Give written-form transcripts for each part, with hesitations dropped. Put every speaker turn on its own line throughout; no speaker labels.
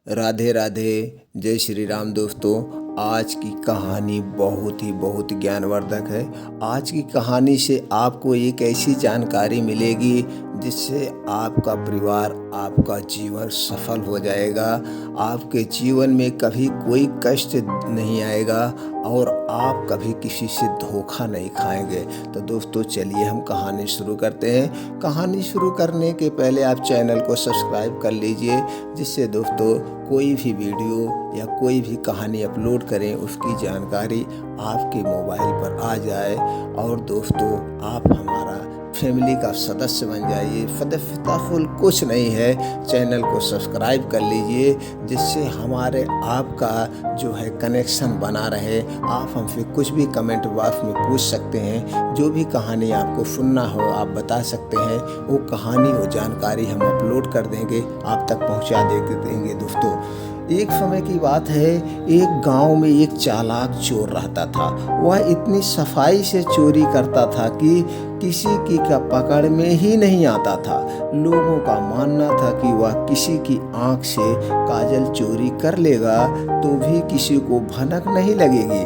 राधे राधे। जय श्री राम। दोस्तों, आज की कहानी बहुत ज्ञानवर्धक है। आज की कहानी से आपको एक ऐसी जानकारी मिलेगी जिससे आपका परिवार, आपका जीवन सफल हो जाएगा। आपके जीवन में कभी कोई कष्ट नहीं आएगा और आप कभी किसी से धोखा नहीं खाएंगे। तो दोस्तों, चलिए हम कहानी शुरू करते हैं। कहानी शुरू करने के पहले आप चैनल को सब्सक्राइब कर लीजिए, जिससे दोस्तों कोई भी वीडियो या कोई भी कहानी अपलोड करें उसकी जानकारी आपके मोबाइल पर आ जाए। और दोस्तों, आप हमारा फैमिली का सदस्य बन जाइए। फुल कुछ नहीं है, चैनल को सब्सक्राइब कर लीजिए, जिससे हमारे आपका जो है कनेक्शन बना रहे। आप हमसे कुछ भी कमेंट बॉक्स में पूछ सकते हैं। जो भी कहानी आपको सुनना हो आप बता सकते हैं। वो कहानी, वो जानकारी हम अपलोड कर देंगे, आप तक पहुंचा देंगे। दोस्तों, एक समय की बात है, एक गांव में एक चालाक चोर रहता था। वह इतनी सफाई से चोरी करता था कि किसी की का पकड़ में ही नहीं आता था। लोगों का मानना था कि वह किसी की आंख से काजल चोरी कर लेगा तो भी किसी को भनक नहीं लगेगी।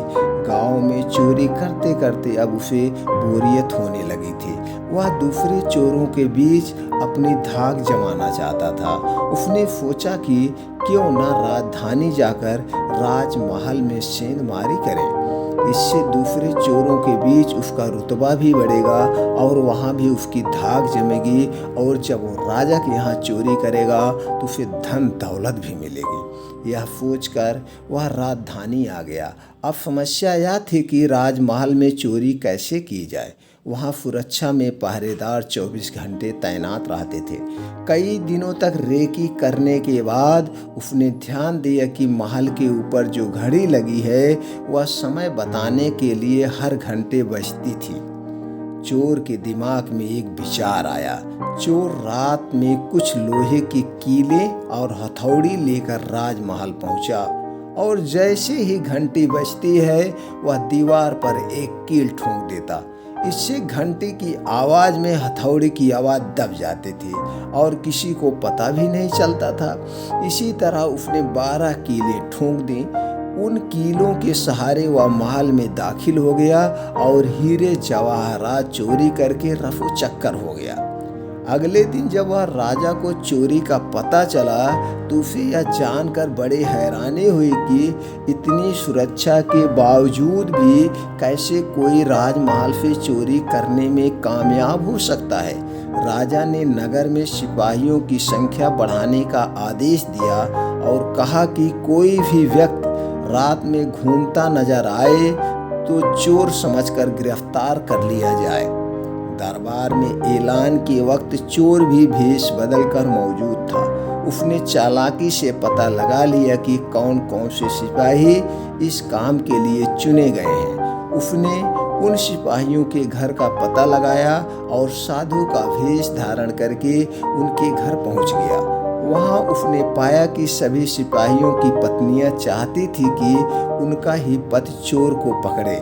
गांव में चोरी करते करते अब उसे बोरियत होने लगी थी। वह दूसरे चोरों के बीच अपनी धाक जमाना चाहता था। उसने सोचा कि क्यों ना राजधानी जाकर राजमहल में सेंधमारी करे। इससे दूसरे चोरों के बीच उसका रुतबा भी बढ़ेगा और वहाँ भी उसकी धाक जमेगी। और जब वो राजा के यहाँ चोरी करेगा तो उसे धन दौलत भी मिलेगी। यह सोचकर वह राजधानी आ गया। अब समस्या यह थी कि राजमहल में चोरी कैसे की जाए। वहाँ सुरक्षा में पहरेदार 24 घंटे तैनात रहते थे। कई दिनों तक रेकी करने के बाद उसने ध्यान दिया कि महल के ऊपर जो घड़ी लगी है वह समय बताने के लिए हर घंटे बजती थी। चोर के दिमाग में एक विचार आया। चोर रात में कुछ लोहे की कीले और हथौड़ी लेकर राजमहल पहुंचा और जैसे ही घंटी बजती है वह दीवार पर एक कील ठोक देता। इससे घंटी की आवाज़ में हथौड़ी की आवाज़ दब जाती थी और किसी को पता भी नहीं चलता था। इसी तरह उसने 12 कीलें ठोक दी। उन कीलों के सहारे वह महल में दाखिल हो गया और हीरे जवाहरात चोरी करके रफू चक्कर हो गया। अगले दिन जब वह राजा को चोरी का पता चला तो उसे यह जानकर बड़े हैरानी हुई कि इतनी सुरक्षा के बावजूद भी कैसे कोई राजमहल से चोरी करने में कामयाब हो सकता है। राजा ने नगर में सिपाहियों की संख्या बढ़ाने का आदेश दिया और कहा कि कोई भी व्यक्ति रात में घूमता नजर आए तो चोर समझकर गिरफ्तार कर लिया जाए। दरबार में ऐलान के वक्त चोर भी भेष बदलकर मौजूद था। उसने चालाकी से पता लगा लिया कि कौन कौन से सिपाही इस काम के लिए चुने गए हैं। उसने उन सिपाहियों के घर का पता लगाया और साधु का भेष धारण करके उनके घर पहुंच गया। वहां उसने पाया कि सभी सिपाहियों की पत्नियां चाहती थी कि उनका ही पति चोर को पकड़े।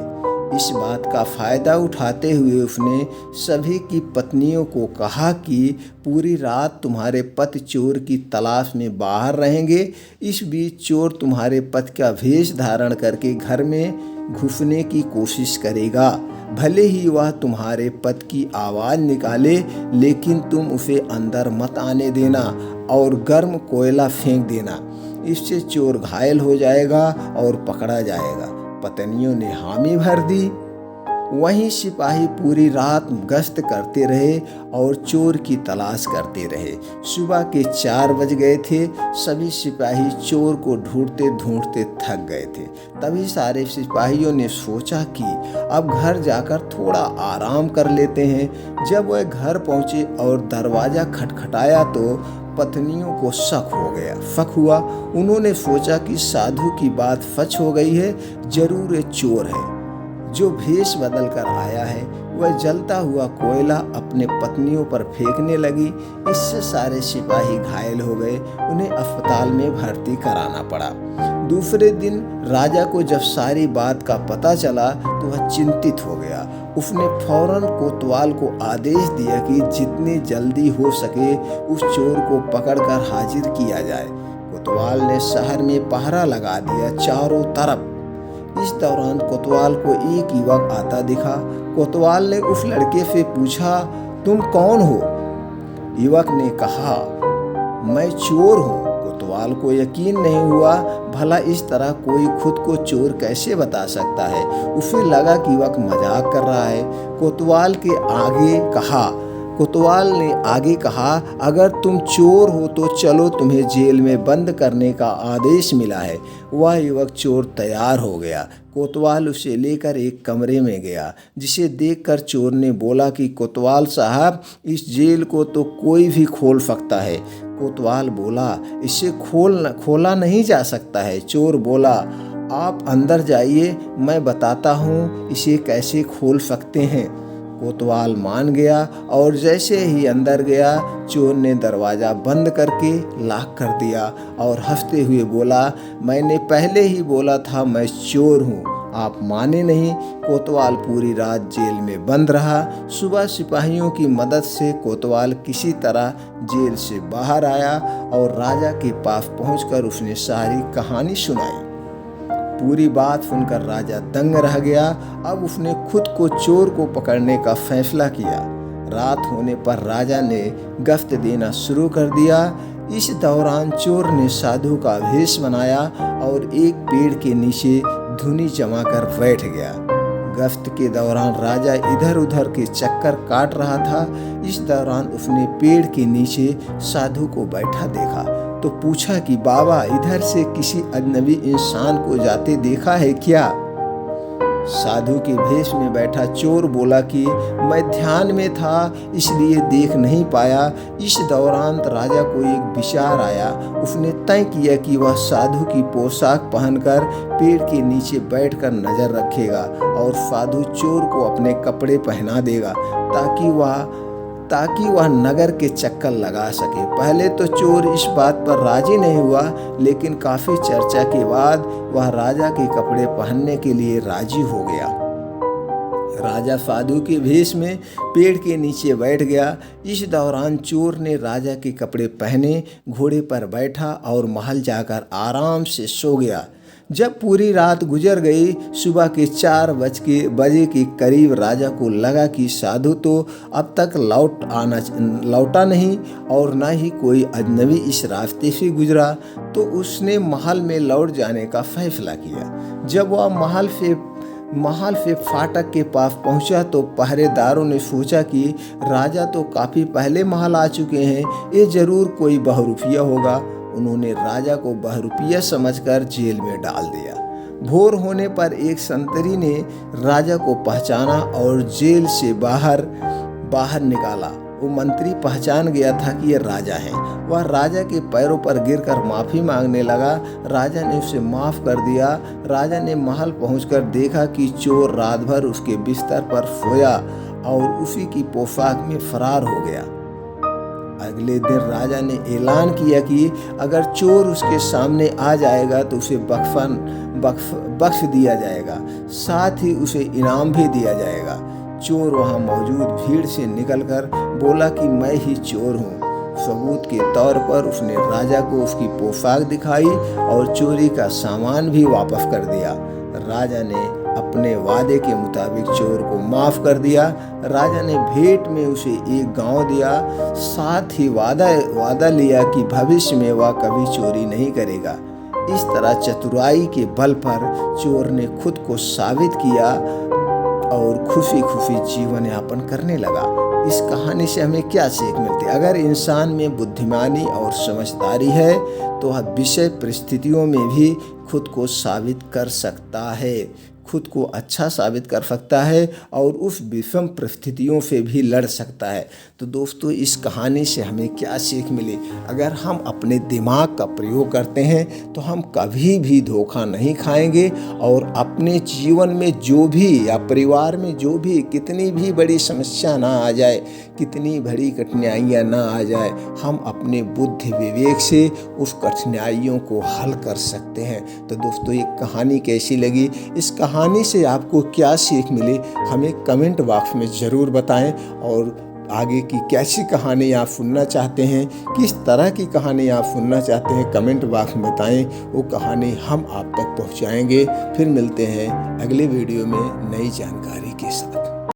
इस बात का फायदा उठाते हुए उसने सभी की पत्नियों को कहा कि पूरी रात तुम्हारे पति चोर की तलाश में बाहर रहेंगे। इस बीच चोर तुम्हारे पति का भेष धारण करके घर में घुसने की कोशिश करेगा। भले ही वह तुम्हारे पति की आवाज़ निकाले, लेकिन तुम उसे अंदर मत आने देना और गर्म कोयला फेंक देना। इससे चोर घायल हो जाएगा और पकड़ा जाएगा। पत्नियों ने हामी भर दी। वहीं सिपाही पूरी रात गश्त करते रहे और चोर की तलाश करते रहे। सुबह के 4 बज गए थे। सभी सिपाही चोर को ढूंढते ढूंढते थक गए थे। तभी सारे सिपाहियों ने सोचा कि अब घर जाकर थोड़ा आराम कर लेते हैं। जब वह घर पहुंचे और दरवाज़ा खटखटाया तो पत्नियों को शक हुआ। उन्होंने सोचा कि साधु की बात सच हो गई है, जरूर ये चोर है जो भेष बदल कर आया है। वह जलता हुआ कोयला अपने पत्नियों पर फेंकने लगी। इससे सारे सिपाही घायल हो गए। उन्हें अस्पताल में भर्ती कराना पड़ा। दूसरे दिन राजा को जब सारी बात का पता चला तो वह चिंतित हो गया। उसने फौरन कोतवाल को आदेश दिया कि जितनी जल्दी हो सके उस चोर को पकड़कर हाजिर किया जाए। कोतवाल ने शहर में पहरा लगा दिया चारों तरफ। इस दौरान कोतवाल को एक युवक आता दिखा। कोतवाल ने उस लड़के से पूछा, तुम कौन हो? युवक ने कहा, मैं चोर हूँ। कोतवाल को यकीन नहीं हुआ, भला इस तरह कोई खुद को चोर कैसे बता सकता है। उसे लगा कि युवक मजाक कर रहा है। कोतवाल ने आगे कहा, अगर तुम चोर हो तो चलो, तुम्हें जेल में बंद करने का आदेश मिला है। वह युवक चोर तैयार हो गया। कोतवाल उसे लेकर एक कमरे में गया, जिसे देखकर चोर ने बोला कि कोतवाल साहब, इस जेल को तो कोई भी खोल सकता है। कोतवाल बोला, इसे खोला नहीं जा सकता है। चोर बोला, आप अंदर जाइए, मैं बताता हूँ इसे कैसे खोल सकते हैं। कोतवाल मान गया और जैसे ही अंदर गया, चोर ने दरवाज़ा बंद करके लॉक कर दिया और हंसते हुए बोला, मैंने पहले ही बोला था मैं चोर हूँ, आप माने नहीं। कोतवाल पूरी रात जेल में बंद रहा। सुबह सिपाहियों की मदद से कोतवाल किसी तरह जेल से बाहर आया और राजा के पास पहुंचकर उसने सारी कहानी सुनाई। पूरी बात सुनकर राजा दंग रह गया। अब उसने खुद को चोर को पकड़ने का फैसला किया। रात होने पर राजा ने गश्त देना शुरू कर दिया। इस दौरान चोर ने साधु का भेष बनाया और एक पेड़ के नीचे धुनी जमाकर बैठ गया। गश्त के दौरान राजा इधर उधर के चक्कर काट रहा था। इस दौरान उसने पेड़ के नीचे साधु को बैठा देखा तो पूछा कि बाबा, इधर से किसी अजनबी इंसान को जाते देखा है क्या? साधु के भेष में बैठा चोर बोला कि मैं ध्यान में था, इसलिए देख नहीं पाया। इस दौरान राजा को एक विचार आया। उसने तय किया कि वह साधु की पोशाक पहनकर पेड़ के नीचे बैठकर नजर रखेगा और साधु चोर को अपने कपड़े पहना देगा ताकि वह नगर के चक्कर लगा सके। पहले तो चोर इस बात पर राजी नहीं हुआ, लेकिन काफी चर्चा के बाद वह राजा के कपड़े पहनने के लिए राजी हो गया। राजा साधु के भेष में पेड़ के नीचे बैठ गया। इस दौरान चोर ने राजा के कपड़े पहने, घोड़े पर बैठा और महल जाकर आराम से सो गया। जब पूरी रात गुजर गई, सुबह के 4 बजे के करीब राजा को लगा कि साधु तो अब तक लौटा नहीं और न ही कोई अजनबी इस रास्ते से गुजरा, तो उसने महल में लौट जाने का फैसला किया। जब वह महल से फाटक के पास पहुंचा तो पहरेदारों ने सोचा कि राजा तो काफ़ी पहले महल आ चुके हैं, ये जरूर कोई बहरूपिया होगा। उन्होंने राजा को बहरूपिया समझकर जेल में डाल दिया। भोर होने पर एक संतरी ने राजा को पहचाना और जेल से बाहर निकाला। वो मंत्री पहचान गया था कि ये राजा है। वह राजा के पैरों पर गिरकर माफ़ी मांगने लगा। राजा ने उसे माफ़ कर दिया। राजा ने महल पहुंचकर देखा कि चोर रात भर उसके बिस्तर पर सोया और उसी की पोशाक में फरार हो गया। अगले दिन राजा ने ऐलान किया कि अगर चोर उसके सामने आ जाएगा तो उसे बख्श दिया जाएगा, साथ ही उसे इनाम भी दिया जाएगा। चोर वहां मौजूद भीड़ से निकलकर बोला कि मैं ही चोर हूँ। सबूत के तौर पर उसने राजा को उसकी पोशाक दिखाई और चोरी का सामान भी वापस कर दिया। राजा ने अपने वादे के मुताबिक चोर को माफ कर दिया। राजा ने भेंट में उसे एक गांव दिया, साथ ही वादा लिया कि भविष्य में वह कभी चोरी नहीं करेगा। इस तरह चतुराई के बल पर चोर ने खुद को साबित किया और खुशी खुशी जीवन यापन करने लगा। इस कहानी से हमें क्या सीख मिलती है? अगर इंसान में बुद्धिमानी और समझदारी है तो वह विषय परिस्थितियों में भी खुद को साबित कर सकता है, खुद को अच्छा साबित कर सकता है और उस विषम परिस्थितियों से भी लड़ सकता है। तो दोस्तों, इस कहानी से हमें क्या सीख मिली? अगर हम अपने दिमाग का प्रयोग करते हैं तो हम कभी भी धोखा नहीं खाएंगे और अपने जीवन में जो भी या परिवार में जो भी कितनी भी बड़ी समस्या ना आ जाए, कितनी बड़ी कठिनाइयाँ ना आ जाए, हम अपने बुद्धि विवेक से उस कठिनाइयों को हल कर सकते हैं। तो दोस्तों, ये कहानी कैसी लगी? इस कहानी से आपको क्या सीख मिली? हमें कमेंट बॉक्स में ज़रूर बताएं और आगे की कैसी कहानी आप सुनना चाहते हैं, किस तरह की कहानी आप सुनना चाहते हैं, कमेंट बॉक्स में बताएं। वो कहानी हम आप तक पहुंचाएंगे। फिर मिलते हैं अगले वीडियो में नई जानकारी के साथ।